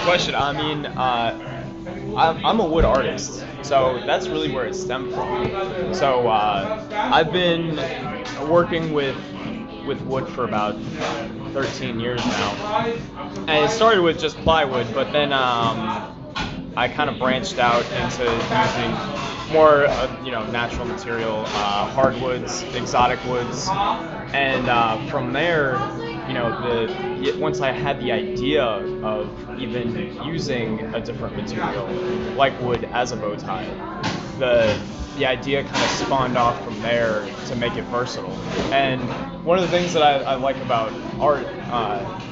question. I mean, I'm a wood artist, so that's really where it stemmed from. So I've been working with wood for about 13 years now, and it started with just plywood, but then I kind of branched out into using more, natural material, hardwoods, exotic woods, and from there, once I had the idea of even using a different material like wood as a bow tie, the idea kind of spawned off from there to make it versatile. And one of the things that I like about art,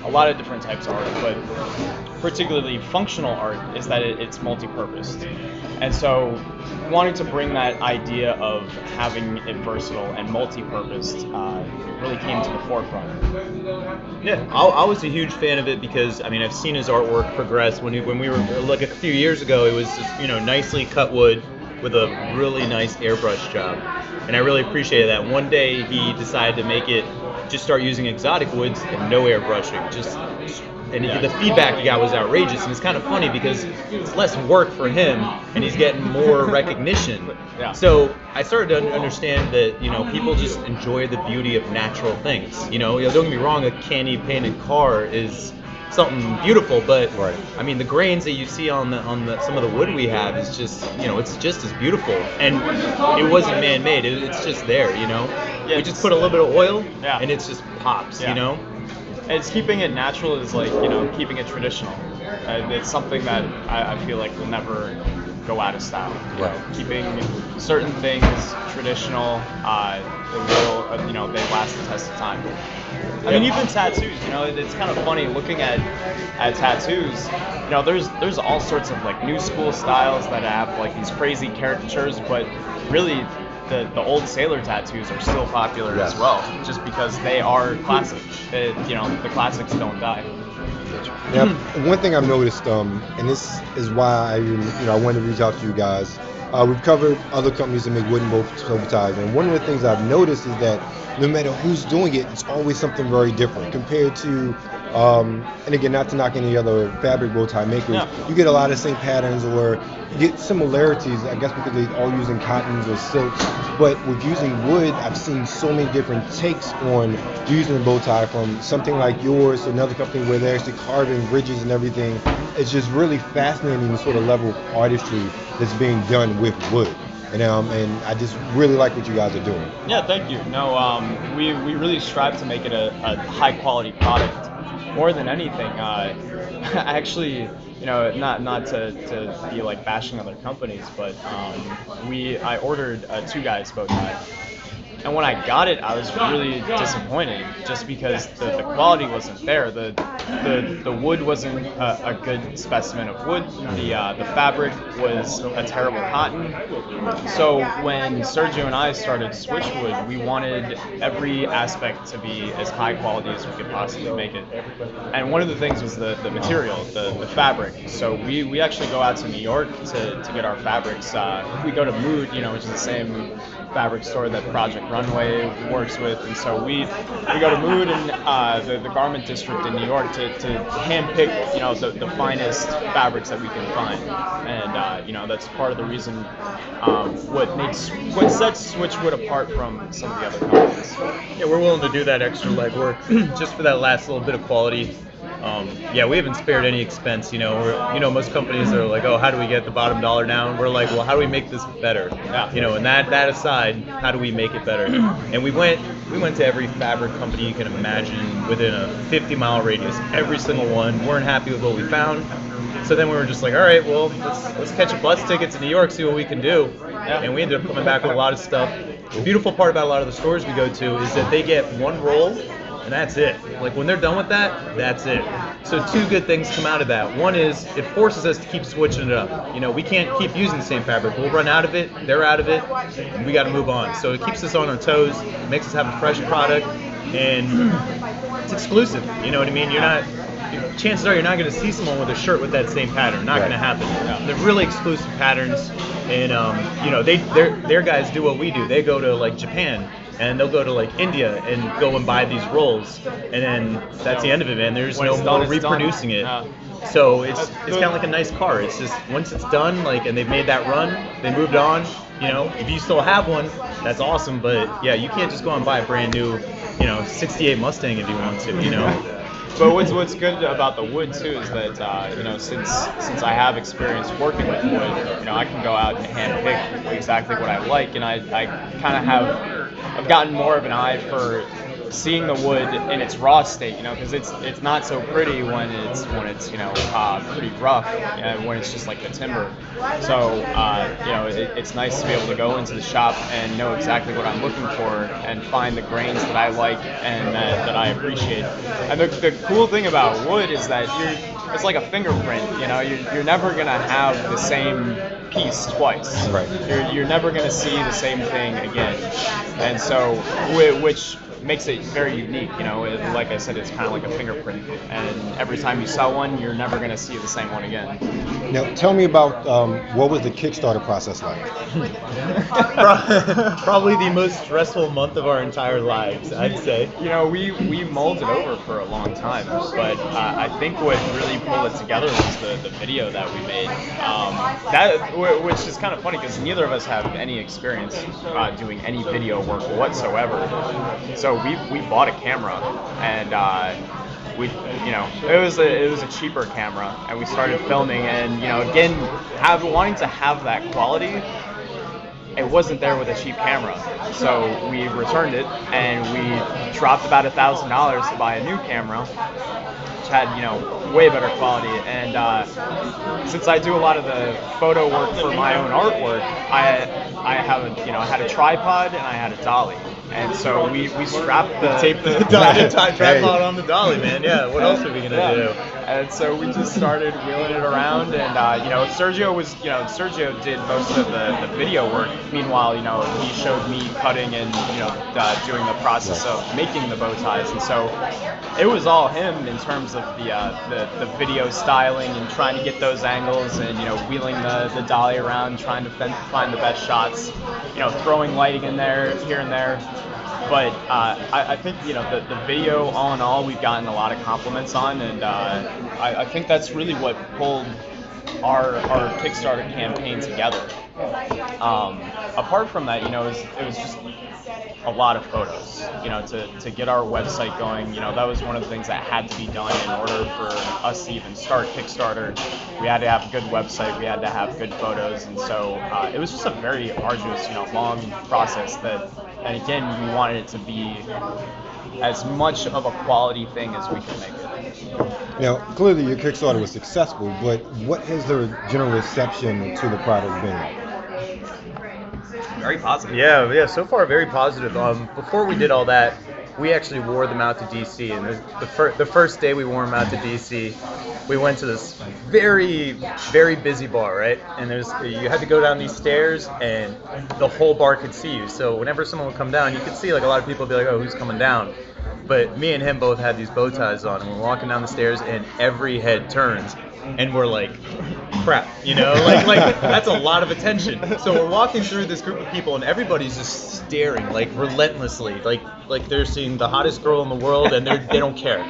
a lot of different types of art, but particularly functional art, is that it's multi-purposed. And so wanting to bring that idea of having it versatile and multi-purposed really came to the forefront. Yeah, I was a huge fan of it because I've seen his artwork progress. When we were like a few years ago, it was just nicely cut wood with a really nice airbrush job, and I really appreciated that. One day he decided to make it just start using exotic woods and no airbrushing, the feedback he got was outrageous, and it's kind of funny because it's less work for him and he's getting more recognition. Yeah. So I started to understand that people just enjoy the beauty of natural things. Don't get me wrong, a candy painted car is something beautiful, but right. The grains that you see on the some of the wood we have is just it's just as beautiful, and it wasn't man-made. It's just there, Yeah, we just put a little bit of oil, yeah. and it just pops, Yeah. It's keeping it natural is like keeping it traditional. It's something that I feel like will never go out of style. Right. Keeping certain things traditional, they last the test of time. Even tattoos. It's kind of funny looking at tattoos. There's all sorts of like new school styles that have like these crazy caricatures, but really the old sailor tattoos are still popular as well, just because they are classic. The classics don't die. Yeah, one thing I've noticed, and this is why I wanted to reach out to you guys. We've covered other companies that make wooden bow ties, and one of the things I've noticed is that no matter who's doing it, it's always something very different compared to, and again, not to knock any other fabric bow tie makers, you get a lot of same patterns, or you get similarities, I guess because they're all using cottons or silks, but with using wood, I've seen so many different takes on using a bow tie, from something like yours to another company where they're actually carving bridges and everything. It's just really fascinating, the sort of level of artistry that's being done with wood. And I just really like what you guys are doing. Yeah, thank you. No, we really strive to make it a high quality product. More than anything, actually, not to be like bashing other companies, but I ordered a two guys bow tie. And when I got it, I was really disappointed, just because the quality wasn't there. The wood wasn't a good specimen of wood. The fabric was a terrible cotton. So when Sergio and I started SwitchWood, we wanted every aspect to be as high quality as we could possibly make it. And one of the things was the material, the fabric. So we actually go out to New York to get our fabrics. We go to Mood, which is the same fabric store that Project Runway works with, and so we go to Mood and the garment district in New York to handpick the finest fabrics that we can find, and that's part of the reason what sets SwitchWood apart from some of the other companies. Yeah, we're willing to do that extra legwork just for that last little bit of quality. We haven't spared any expense. Most companies are like, oh, how do we get the bottom dollar down? We're like, well, how do we make this better? Yeah. And that aside, how do we make it better? And we went to every fabric company you can imagine within a 50-mile radius. Every single one. Weren't happy with what we found. So then we were just like, all right, well, let's catch a bus ticket to New York, see what we can do. Yeah. And we ended up coming back with a lot of stuff. The beautiful part about a lot of the stores we go to is that they get one roll, and that's it. Like when they're done with that, that's it. So two good things come out of that. One is it forces us to keep switching it up. We can't keep using the same fabric. We'll run out of it, they're out of it, and we got to move on. So it keeps us on our toes, makes us have a fresh product, and it's exclusive. You know what I mean? Chances are you're not going to see someone with a shirt with that same pattern. Not going to happen. They're really exclusive patterns, and their guys do what we do. They go to like Japan, and they'll go to like India and go and buy these rolls, and then that's the end of it, man. There's no more reproducing it. So it's kind of like a nice car. It's just once it's done, like, and they've made that run, they moved on. You know, if you still have one, that's awesome. But yeah, you can't just go and buy a brand new, 68 Mustang if you want to. But what's good about the wood too is that since I have experience working with wood, I can go out and hand pick exactly what I like, and I kind of I've gotten more of an eye for seeing the wood in its raw state, because it's not so pretty when it's pretty rough, when it's just like the timber. So it's nice to be able to go into the shop and know exactly what I'm looking for and find the grains that I like and that I appreciate. And the cool thing about wood is that it's like a fingerprint. You're never gonna have the same piece twice. Right. You're never gonna see the same thing again, and so which makes it very unique. Like I said, it's kind of like a fingerprint, and every time you sell one, you're never going to see the same one again. Now, tell me about what was the Kickstarter process like? Probably the most stressful month of our entire lives, I'd say. We mulled it over for a long time, but I think what really pulled it together was the video that we made. Which is kind of funny because neither of us have any experience doing any video work whatsoever. So we bought a camera, and it was a cheaper camera, and we started filming, and again, wanting to have that quality, it wasn't there with a cheap camera. So we returned it, and we dropped about $1,000 to buy a new camera, which had way better quality. And since I do a lot of the photo work for my own artwork, I had a tripod and I had a dolly. And so we strapped the tripod on the dolly, man. Yeah, what else are we gonna do? And so we just started wheeling it around, and Sergio did most of the video work. Meanwhile, he showed me cutting and doing the process of making the bow ties, and so it was all him in terms of the video styling and trying to get those angles, and wheeling the dolly around, trying to find the best shots, throwing lighting in there here and there. But I think the video, all in all, we've gotten a lot of compliments on, and I think that's really what pulled our Kickstarter campaign together. Apart from that, it was just a lot of photos. To get our website going, that was one of the things that had to be done in order for us to even start Kickstarter. We had to have a good website, we had to have good photos, and so it was just a very arduous, long process and again, we wanted it to be as much of a quality thing as we could make it. Now, clearly your Kickstarter was successful, but what has the general reception to the product been? Very positive. Yeah, so far very positive. Before we did all that, we actually wore them out to DC, and the first day we wore them out to DC, we went to this very, very busy bar, right? And you had to go down these stairs, and the whole bar could see you. So whenever someone would come down, you could see like a lot of people would be like, "Oh, who's coming down?" But me and him both had these bow ties on, and we're walking down the stairs, and every head turns, and we're like, crap, like that's a lot of attention. So we're walking through this group of people, and everybody's just staring like relentlessly, like they're seeing the hottest girl in the world, and they don't care.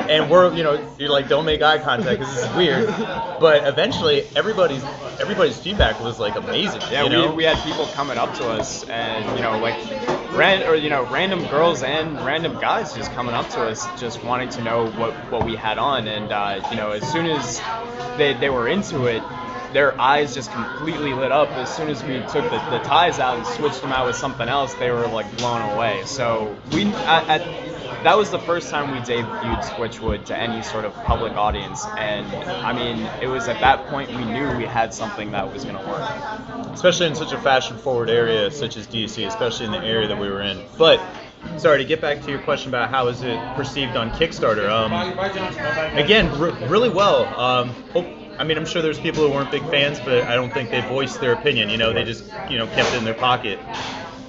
And we're, you're like, don't make eye contact because this is weird. But eventually, everybody's feedback was like amazing. Yeah, we had people coming up to us, and random girls and random guys just coming up to us, just wanting to know what we had on, and as soon as they were into it, their eyes just completely lit up. As soon as we took the ties out and switched them out with something else, they were like blown away. So that was the first time we debuted SwitchWood to any sort of public audience, and I mean, it was at that point we knew we had something that was going to work. Especially in such a fashion-forward area such as DC, especially in the area that we were in. But sorry, to get back to your question about how is it perceived on Kickstarter. Again, really well. I'm sure there's people who weren't big fans, but I don't think they voiced their opinion. They just kept it in their pocket.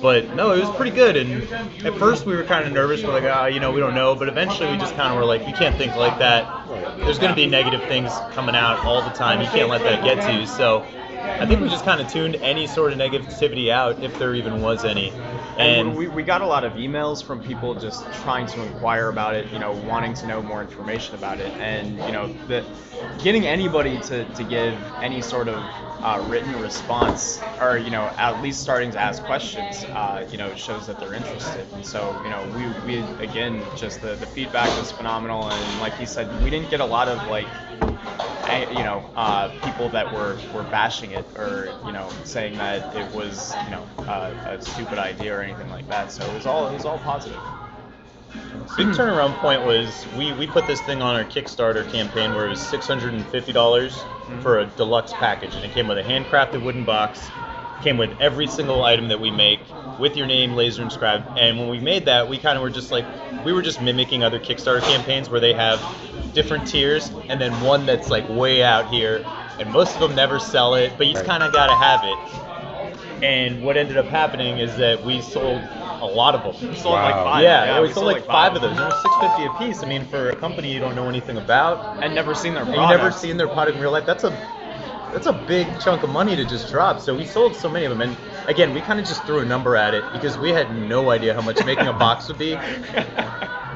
But no, it was pretty good. And at first we were kind of nervous. We're like, we don't know. But eventually we just kind of were like, you can't think like that. There's going to be negative things coming out all the time. You can't let that get to you. So I think we just kind of tuned any sort of negativity out, if there even was any. And we got a lot of emails from people just trying to inquire about it, wanting to know more information about it. And, getting anybody to give any sort of written response, or, at least starting to ask questions, shows that they're interested. And so, we again, just the feedback was phenomenal. And like he said, we didn't get a lot of people that were bashing it, or saying that it was a stupid idea or anything like that. So it was all positive. Big turnaround point was we put this thing on our Kickstarter campaign where it was $650 for a deluxe package, and it came with a handcrafted wooden box, came with every single item that we make with your name laser inscribed. And when we made that, we kind of were just mimicking other Kickstarter campaigns where they have different tiers and then one that's like way out here, and most of them never sell it, but you just kind of got to have it. And what ended up happening is that we sold a lot of them. We sold like 5. Yeah, we sold like 5 of those. It was $650 a piece. I mean, for a company you don't know anything about and never seen their product. And you never seen their product in real life, that's a big chunk of money to just drop. So we sold so many of them, and again, we kind of just threw a number at it because we had no idea how much making a box would be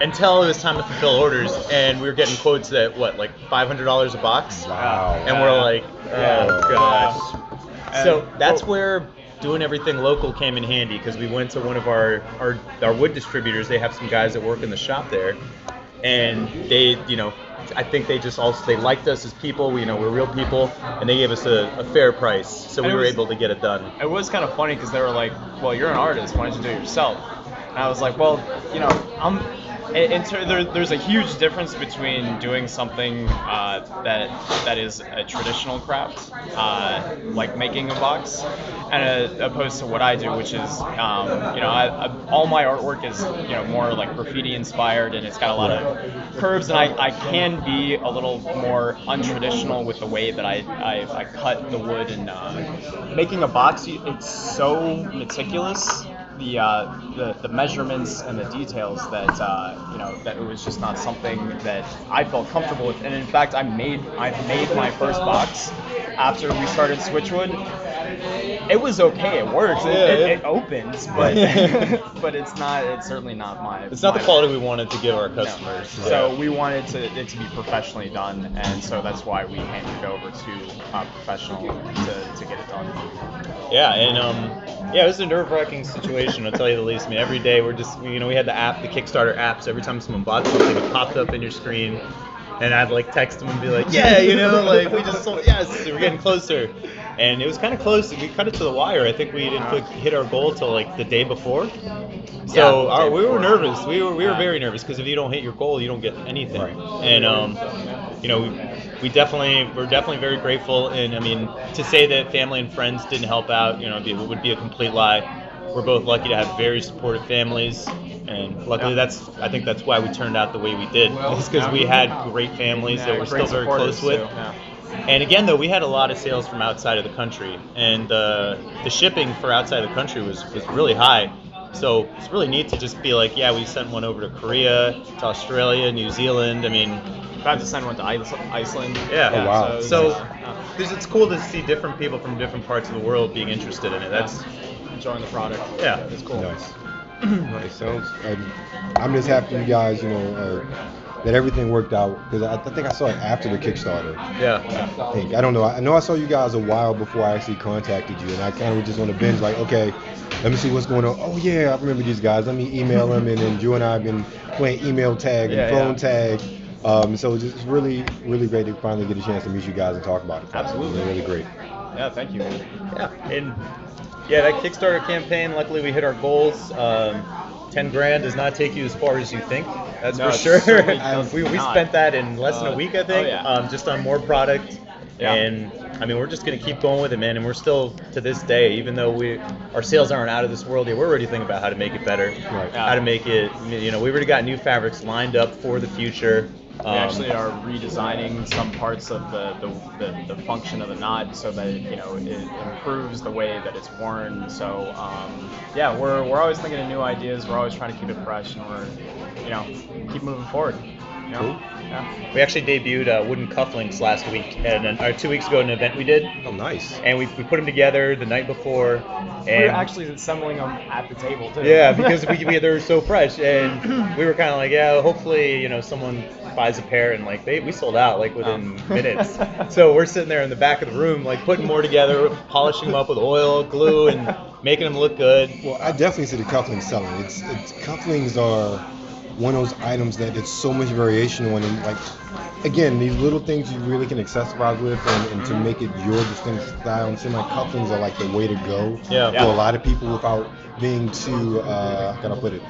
until it was time to fulfill orders, and we were getting quotes at like $500 a box. Wow. And we're like, oh gosh. So that's where doing everything local came in handy, because we went to one of our wood distributors. They have some guys that work in the shop there, and they, I think they liked us as people. We're real people, and they gave us a fair price, so we were able to get it done. It was kind of funny because they were like, "Well, you're an artist. Why don't you do it yourself?" And I was like, "Well, there's a huge difference between doing something that is a traditional craft, like making a box, and opposed to what I do, which is, all my artwork is, more like graffiti inspired, and it's got a lot of curves, and I can be a little more untraditional with the way that I cut the wood. And making a box, it's so meticulous. The measurements and the details that that it was just not something that I felt comfortable with. And in fact, I made my first box after we started SwitchWood. It was okay. It works. It opens, but but it's certainly not my. It's not the quality we wanted to give our customers. No. So we wanted it to be professionally done, and so that's why we handed it over to professional to get it done. Yeah, and it was a nerve-wracking situation, I'll tell you the least. I mean, every day we had the app, the Kickstarter app, so every time someone bought something, it popped up in your screen, and I'd like text them and be like, yeah, like we just sold, yes, we're getting closer. And it was kind of close. We cut it to the wire. I think we didn't hit our goal till like the day before. So we were nervous. We were very nervous, because if you don't hit your goal, you don't get anything. Right. And we're definitely very grateful. And I mean, to say that family and friends didn't help out, it would be a complete lie. We're both lucky to have very supportive families, and luckily I think that's why we turned out the way we did. It's because we had great families that we're still very close with. And again, though, we had a lot of sales from outside of the country, and the shipping for outside of the country was really high. So it's really neat to just be like, yeah, we sent one over to Korea, to Australia, New Zealand. I mean, about to send one to Iceland. Yeah. Oh, wow. So it's cool to see different people from different parts of the world being interested in it. That's enjoying the product. Yeah, it's cool. Nice. I'm just happy you guys, that everything worked out, because I think I saw it after the Kickstarter. Yeah. I don't know. I know I saw you guys a while before I actually contacted you, and I kind of was just on the binge, like, okay, let me see what's going on. Oh yeah, I remember these guys. Let me email them, and then Drew and I have been playing email tag and phone tag. So it's really, really great to finally get a chance to meet you guys and talk about it. Absolutely. Really great. Yeah, thank you. Yeah, and that Kickstarter campaign, luckily we hit our goals. 10 grand does not take you as far as you think. That's for sure. We spent that in less than a week, I think, just on more product. Yeah. And I mean, we're just gonna keep going with it, man. And we're still, to this day, even though our sales aren't out of this world yet, we're already thinking about how to make it better. Right. How to make it. We've already got new fabrics lined up for the future. We actually are redesigning some parts of the function of the knot so that it improves the way that it's worn. So we're always thinking of new ideas. We're always trying to keep it fresh, and we're keep moving forward. Yeah. Cool. Yeah. We actually debuted wooden cufflinks last week, or 2 weeks ago, at an event we did, Oh, nice. and we put them together the night before. We And were actually assembling them at the table too. yeah, because they were so fresh, and we were kind of like, yeah, hopefully, someone buys a pair, and like we sold out like within minutes. So we're sitting there in the back of the room, like putting more together, polishing them up with oil, glue, and making them look good. Well, I definitely see the cufflinks selling. It's cufflinks are one of those items that it's so much variation on, and like again, these little things you really can accessorize with, and to make it your distinct style. And seem like cufflinks are like the way to go Yeah. for a lot of people without being too, how can I put it,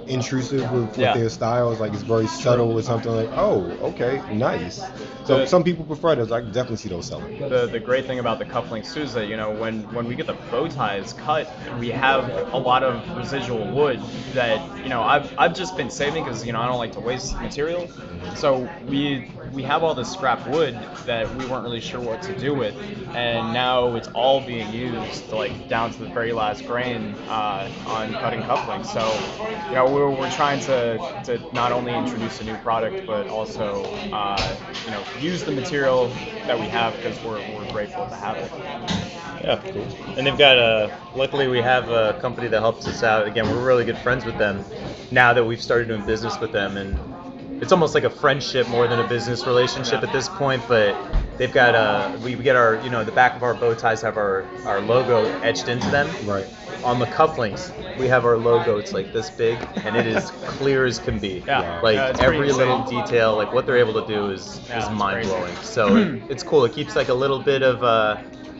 intrusive with their styles. Like it's very subtle with something like, oh, okay, nice. So some people prefer those. I can definitely see those selling. The great thing about the cufflinks too is that when we get the bow ties cut, we have a lot of residual wood that I've just been saving because I don't like to waste material. So we have all this scrap wood that we weren't really sure what to do with, and now it's all being used like down to the very last grain on cutting cufflinks. So we're trying to not only introduce a new product but also use the material that we have because we're grateful to have it. Yeah, cool. And they've got luckily we have a company that helps us out. Again, we're really good friends with them now that we've started doing business with them, and it's almost like a friendship more than a business relationship at this point. But they've got we get our the back of our bow ties have our logo etched into them. Right. On the cufflinks, we have our logo. It's like this big, and it is clear as can be. Yeah. Like It's every pretty little insane. detail, like what they're able to do is it's mind blowing. crazy. So it's cool. It keeps like a little bit of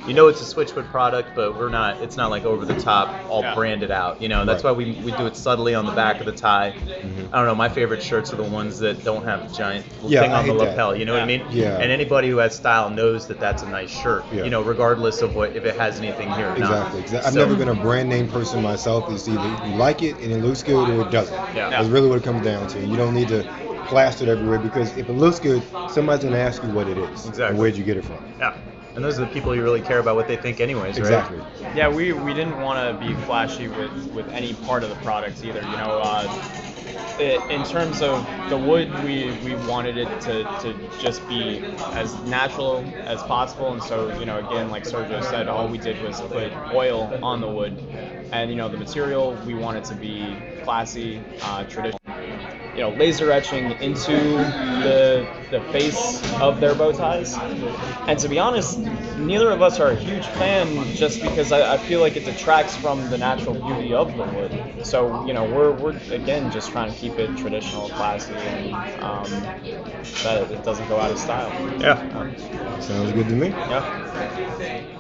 it's a SwitchWood product, but it's not like over the top, all branded out. That's why we do it subtly on the back of the tie. I don't know. My favorite shirts are the ones that don't have the giant thing on the lapel. You know what I mean? Yeah. And anybody who has style knows that that's a nice shirt. Yeah. Regardless of if it has anything here or not. Exactly. I've never been a brand name person myself. It's either you like it and it looks good or it doesn't. Yeah. That's really what it comes down to. You don't need to plaster it everywhere because if it looks good, somebody's going to ask you what it is. Exactly. And where'd you get it from? Yeah. And those are the people you really care about what they think anyways, right? Exactly. Yeah, we didn't want to be flashy with any part of the product either. In terms of the wood, we wanted it to just be as natural as possible. And so, again, like Sergio said, all we did was put oil on the wood. And, the material, we wanted to be classy, traditional. Laser etching into the face of their bow ties. And to be honest, neither of us are a huge fan just because I feel like it detracts from the natural beauty of the wood. So, we're again just trying to keep it traditional, classy, and that it doesn't go out of style. Yeah. Sounds good to me. Yeah.